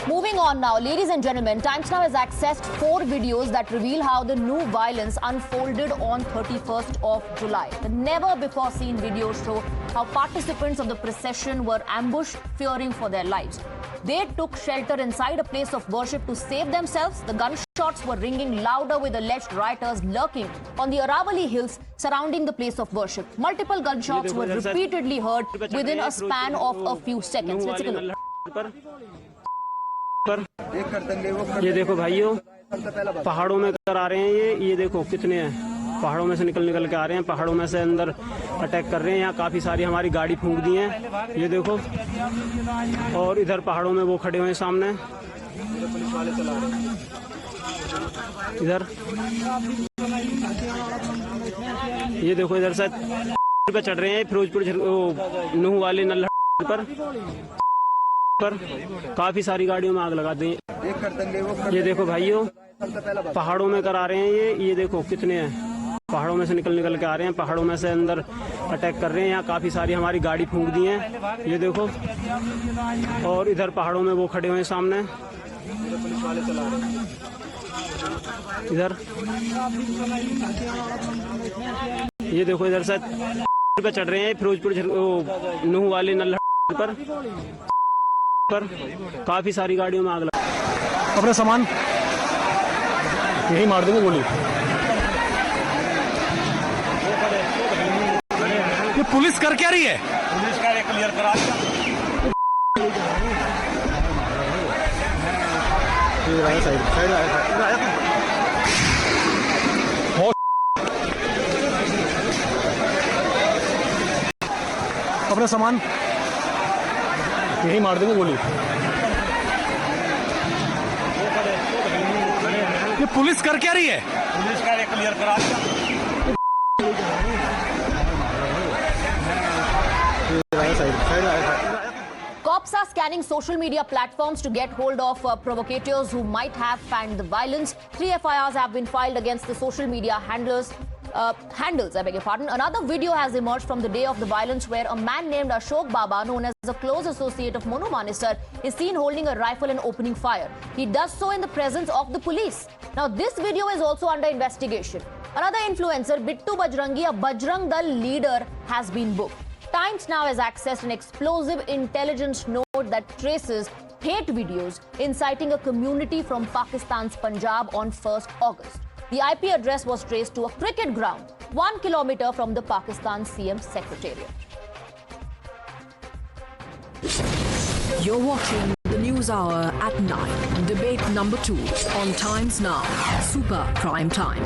Moving on now, ladies and gentlemen, Times Now has accessed 4 videos that reveal how the new violence unfolded on 31st of July. The never-before-seen videos show how participants of the procession were ambushed, fearing for their lives. They took shelter inside a place of worship to save themselves. The gunshots were ringing louder with alleged rioters lurking on the Aravali hills surrounding the place of worship. Multiple gunshots were repeatedly heard within a span of a few seconds. Let's take a look. ये देखो भाइयों, पहाड़ों में कर आ रहे हैं। ये देखो कितने हैं, पहाड़ों में से निकल के आ रहे हैं, पहाड़ों में से अंदर अटैक कर रहे हैं। यहाँ काफी सारी हमारी गाड़ी फूंक दी है, ये देखो। और इधर पहाड़ों में वो खड़े हुए हैं सामने, इधर ये देखो, इधर से पे चढ़ रहे हैं फिरोजपुर नूह वाले नल्ला पर काफी सारी गाड़ियों में आग लगा दी। ये देखो भाइयों, पहाड़ों में कर आ रहे हैं। ये देखो कितने हैं, पहाड़ों में से निकल के आ रहे हैं, पहाड़ों में से अंदर अटैक कर रहे हैं। यहाँ काफी सारी हमारी गाड़ी फूंक दी है, ये देखो। और इधर पहाड़ों में वो खड़े हुए हैं सामने, इधर ये देखो, इधर से पे चढ़ रहे हैं फिरोजपुर नूह वाले नल्ला पर काफी सारी गाड़ियों में आग लगा। अपना सामान यही मार देंगे गोली। ये पुलिस कर क्या रही है? पुलिस का क्लियर करा अपना सामान यही मार देंगे गोली। ये पुलिस कर क्या रही है? पुलिस का क्लियर करा Cops are scanning social media platforms to get hold of provocators who might have fanned the violence. 3 FIRs have been filed against the social media handles. I beg your pardon. Another video has emerged from the day of the violence where a man named Ashok Baba, known as a close associate of Monu Manesar, is seen holding a rifle and opening fire. He does so in the presence of the police. Now, this video is also under investigation. Another influencer, Bittu Bajrangi, a Bajrang Dal leader, has been booked. Times Now has accessed an explosive intelligence note that traces hate videos inciting a community from Pakistan's Punjab on 1st August. The IP address was traced to a cricket ground 1 kilometer from the Pakistan CM secretariat. You're watching the News Hour at 9. Debate number 2 on Times Now. Super Prime Time.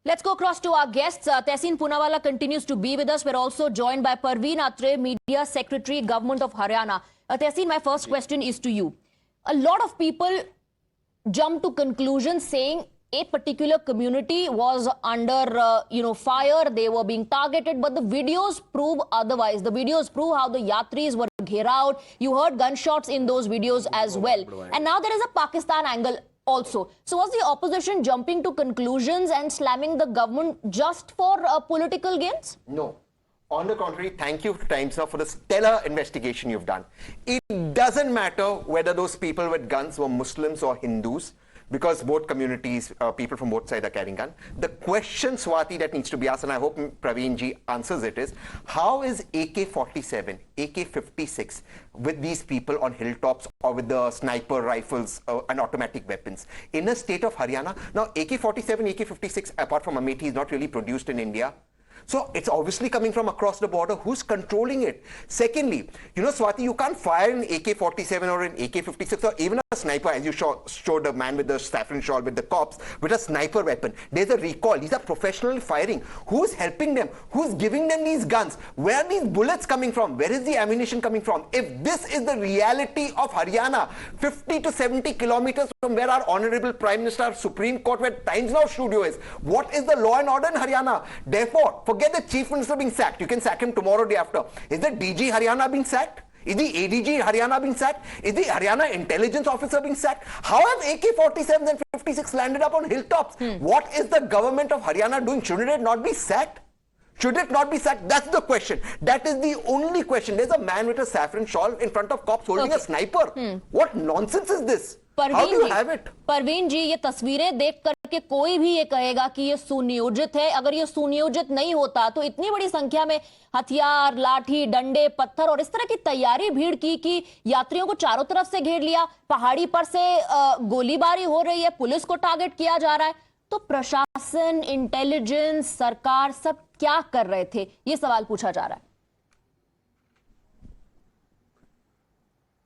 Let's go across to our guests. Tehseen Poonawalla continues to be with us. We're also joined by Parveen Atre, Media Secretary, Government of Haryana. Tehseen, my first question is to you. A lot of people jump to conclusions saying a particular community was under, fire. They were being targeted, but the videos prove otherwise. The videos prove how the yatris were ghera out. You heard gunshots in those videos as well. And now there is a Pakistan angle also. So was the opposition jumping to conclusions and slamming the government just for political gains? No. On the contrary, thank you Times Now for the stellar investigation you've done. It doesn't matter whether those people with guns were Muslims or Hindus, because both communities, people from both sides are carrying guns. The question, Swati, that needs to be asked, and I hope Praveen ji answers it, is how is AK-47, AK-56 with these people on hilltops or with the sniper rifles and automatic weapons in a state of Haryana? Now, AK-47, AK-56, apart from Amethi, is not really produced in India. So it's obviously coming from across the border. Who's controlling it? Secondly, Swati, you can't fire an AK-47 or an AK-56 or even a sniper, as you showed the man with the saffron shawl with the cops, with a sniper weapon. There's a recoil. These are professional firing. Who's helping them? Who's giving them these guns? Where are these bullets coming from? Where is the ammunition coming from? If this is the reality of Haryana, 50 to 70 kilometers from where our Honorable Prime Minister, our Supreme Court, where Times Now studio is, what is the law and order in Haryana? Therefore, forget the Chief Minister being sacked. You can sack him tomorrow, day after. Is the DG Haryana being sacked? Is the ADG Haryana being sacked? Is the Haryana intelligence officer being sacked? How have AK-47s and 56 landed up on hilltops? What is the government of Haryana doing? Shouldn't it not be sacked? Should it not be sacked? That's the question. That is the only question. There's a man with a saffron shawl in front of cops holding a sniper. What nonsense is this? How do you have it? Parveen ji, ये तस्वीरें देख करके कोई भी ये कहेगा कि ये सुनियोजित है। अगर ये सुनियोजित नहीं होता तो इतनी बड़ी संख्या में हथियार, लाठी, डंडे, पत्थर और इस तरह की तैयारी भीड़ की कि यात्रियों को चारों तरफ से घेर लिया, पहाड़ी पर से गोलीबारी हो रही है, पुलिस को टारगेट किया जा रहा है। तो प्रशासन, इंटेलिजेंस, सरकार सब क्या कर रहे थे, ये सवाल पूछा जा रहा है।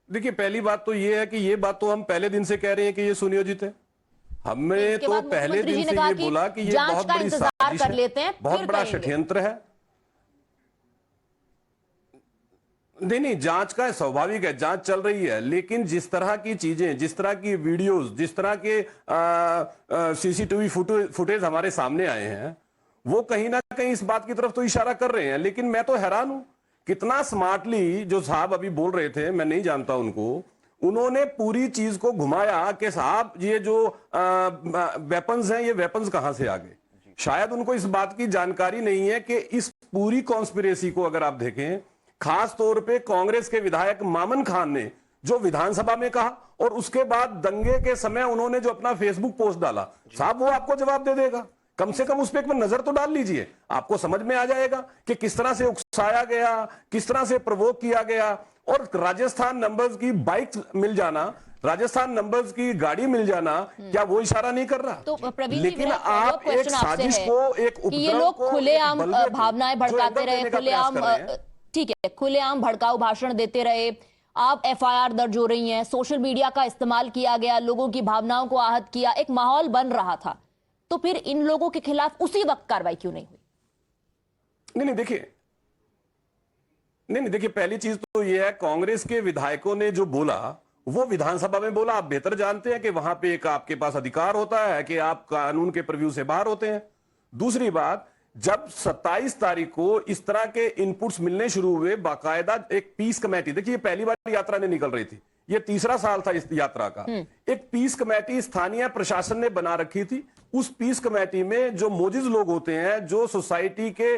देखिए, पहली बात तो ये है कि ये बात तो हम पहले दिन से कह रहे हैं कि ये सुनियोजित है। हमने तो पहले दिन से ये बोला कि ये बहुत बड़ी साजिश है, बहुत बड़ा षड्यंत्र है। नहीं, जांच का स्वाभाविक है, जांच चल रही है, लेकिन जिस तरह की चीजें, जिस तरह की वीडियोस, जिस तरह के सीसीटीवी फुटेज हमारे सामने आए हैं, वो कहीं ना कहीं इस बात की तरफ तो इशारा कर रहे हैं। लेकिन मैं तो हैरान हूं, कितना स्मार्टली जो साहब अभी बोल रहे थे, मैं नहीं जानता उनको, उन्होंने पूरी चीज को घुमाया कि साहब ये जो वेपन्स हैं, ये वेपन्स कहां से आ गए। शायद उनको इस बात की जानकारी नहीं है कि इस पूरी कॉन्स्पिरेसी को अगर आप देखें, खास तौर पे कांग्रेस के विधायक मामन खान ने जो विधानसभा में कहा और उसके बाद दंगे के समय उन्होंने जो अपना फेसबुक पोस्ट डाला, साहब वो आपको जवाब दे देगा। कम से कम उस पर एक नजर तो डाल लीजिए, आपको समझ में आ जाएगा कि किस तरह से उकसाया गया, किस तरह से प्रवोक किया गया। और राजस्थान नंबर्स की बाइक मिल जाना, राजस्थान नंबर्स की गाड़ी मिल जाना, क्या वो इशारा नहीं कर रहा? तो प्रवीण, लेकिन आप एक साजिश को, एक उपद्रव ये लोग खुलेआम भावनाएं भड़काते रहे, खुलेआम, ठीक है, खुलेआम भड़काऊ भाषण देते रहे, आप एफआईआर दर्ज हो रही हैं, सोशल मीडिया का इस्तेमाल किया गया, लोगों की भावनाओं को आहत किया, एक माहौल बन रहा था। तो फिर इन लोगों के खिलाफ उसी वक्त कार्रवाई क्यों नहीं हुई? नहीं देखिए, पहली चीज तो यह है, कांग्रेस के विधायकों ने जो बोला वो विधानसभा में बोला। आप बेहतर जानते हैं कि वहां पे एक आपके पास अधिकार होता है कि आप कानून के प्रीव्यू से बाहर होते हैं। दूसरी बात, जब 27 तारीख को इस तरह के इनपुट्स मिलने शुरू हुए, बाकायदा एक पीस कमेटी, देखिए पहली बार यात्रा ने निकल रही थी, ये तीसरा साल था इस यात्रा का, एक पीस कमेटी स्थानीय प्रशासन ने बना रखी थी। उस पीस कमेटी में जो मोजिज लोग होते हैं, जो सोसाइटी के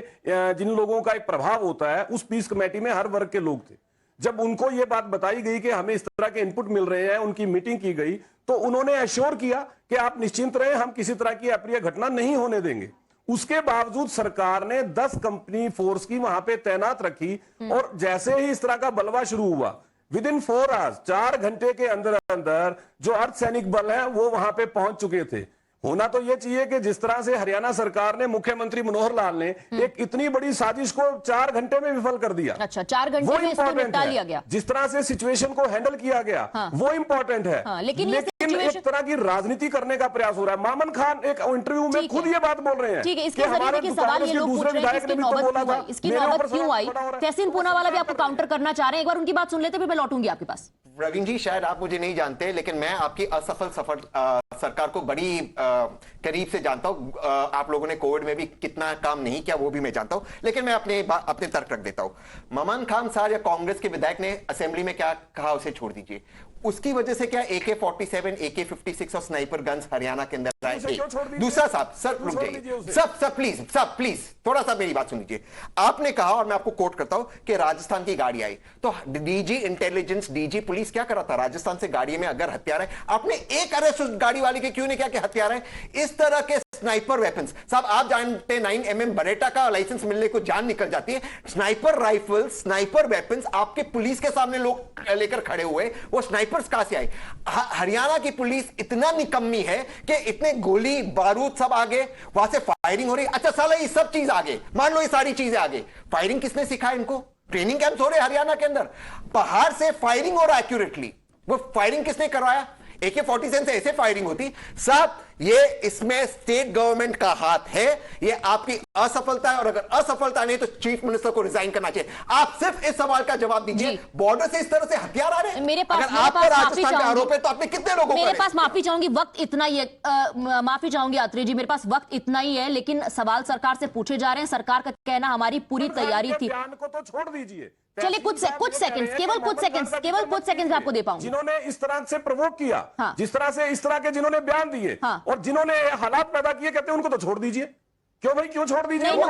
जिन लोगों का एक प्रभाव होता है, उस पीस कमेटी में हर वर्ग के लोग थे। जब उनको ये बात बताई गई कि हमें इस तरह के इनपुट मिल रहे हैं, उनकी मीटिंग की गई, तो उन्होंने एश्योर किया कि आप निश्चिंत रहे, हम किसी तरह की अप्रिय घटना नहीं होने देंगे। उसके बावजूद सरकार ने 10 कंपनी फोर्स की वहां पे तैनात रखी, और जैसे ही इस तरह का बलवा शुरू हुआ, विद इन 4 आवर्स, 4 घंटे के अंदर अंदर जो अर्धसैनिक बल है वो वहां पे पहुंच चुके थे। होना तो ये चाहिए कि जिस तरह से हरियाणा सरकार ने, मुख्यमंत्री मनोहर लाल ने एक इतनी बड़ी साजिश को 4 घंटे में विफल कर दिया। अच्छा, 4 घंटे में इसको निपटा लिया गया। जिस तरह से सिचुएशन को हैंडल किया गया, वो इंपॉर्टेंट है। लेकिन एक तरह की राजनीति करने का प्रयास हो रहा है। मामन खान एक इंटरव्यू में खुद ये बात बोल रहे हैं। ठीक है, इसके जरिए देखिए सवाल ये लोग पूछ रहे हैं कि इसकी नौबत क्यों आई। तहसीन पूनावाला भी आपको काउंटर करना चाह रहे हैं, एक बार उनकी बात सुन लेते, फिर मैं लौटूंगी आपके पास। प्रवीण जी, शायद आप मुझे नहीं जानते, लेकिन मैं आपकी असफल सरकार को बड़ी करीब से जानता हूं। आप लोगों ने कोविड में भी कितना काम नहीं किया वो भी मैं जानता हूं, लेकिन मैं अपने तर्क रख देता हूं। ममान खान साहब या कांग्रेस के विधायक ने असेंबली में क्या कहा, उसे छोड़ दीजिए। उसकी वजह से क्या AK-47, AK-56 और स्नाइपर गन्स हरियाणा के अंदर आए? दूसरा साहब, सर रुक जाइए, सब प्लीज थोड़ा सा मेरी बात सुन लीजिए। आपने कहा, और मैं आपको कोट करता हूं, कि राजस्थान की गाड़ी आई, तो डीजी इंटेलिजेंस, डीजी पुलिस क्या कर रहा था? राजस्थान से गाड़ी में अगर हथियार है, आपने एक अरेस्ट उस गाड़ी वाले के क्यों नहीं किया कि हथियार है? इस तरह के स्नाइपर वेपन्स, साहब आप जानते 9mm बरेटा का लाइसेंस मिलने को जान निकल जाती है। स्नाइपर राइफल, स्नाइपर वेपन्स आपके पुलिस के सामने लोग लेकर खड़े हुए, वो स्नाइपर्स कहां से आए? हरियाणा की पुलिस इतना निकम्मी है कि इतने गोली बारूद सब आगे, वहां से फायरिंग हो रही। अच्छा साला ये सब चीज आगे, मान लो ये सारी चीजें आगे, फायरिंग किसने सिखाया इनको? ट्रेनिंग कैंप्स हो रहे हरियाणा के अंदर, पहाड़ से फायरिंग हो रहा है एक्यूरेटली, वो फायरिंग किसने करवाया? AK-47 से ऐसे फायरिंग होती? साहब ये इसमें स्टेट गवर्नमेंट का हाथ है, ये आपकी असफलता है, और अगर असफलता नहीं तो चीफ मिनिस्टर को रिजाइन करना चाहिए। आप सिर्फ इस सवाल का जवाब दीजिए, बॉर्डर से इस तरह से हथियार आ रहे हैं। मेरे पास राजस्थान के आरोप है तो आपने कितने लोगों को? मेरे पास माफी चाहूंगी, वक्त इतना ही है, माफी चाहूंगी यात्री जी, मेरे पास वक्त इतना ही है, लेकिन सवाल सरकार से पूछे जा रहे हैं। सरकार का कहना हमारी पूरी तैयारी थी। को तो छोड़ दीजिए, चलिए कुछ सेकंड्स, केवल कुछ सेकंड्स मैं आपको दे पाऊंगी। जिन्होंने इस तरह से प्रवोक किया, हाँ। जिस तरह से इस तरह के जिन्होंने बयान दिए, हाँ। और जिन्होंने हालात पैदा किए, कहते हैं उनको तो छोड़ दीजिए। क्यों भाई, क्यों छोड़ दीजिए? नहीं,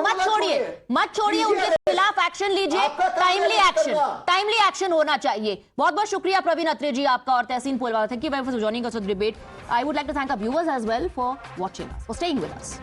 मत छोड़िए उनके खिलाफ एक्शन लीजिए, टाइमली एक्शन होना चाहिए। बहुत बहुत शुक्रिया प्रवीण अत्रे जी आपका और Tehseen Poonawalla. Thank you very much for joining us on the debate. I would like to thank our viewers as well for watching us, for staying with us.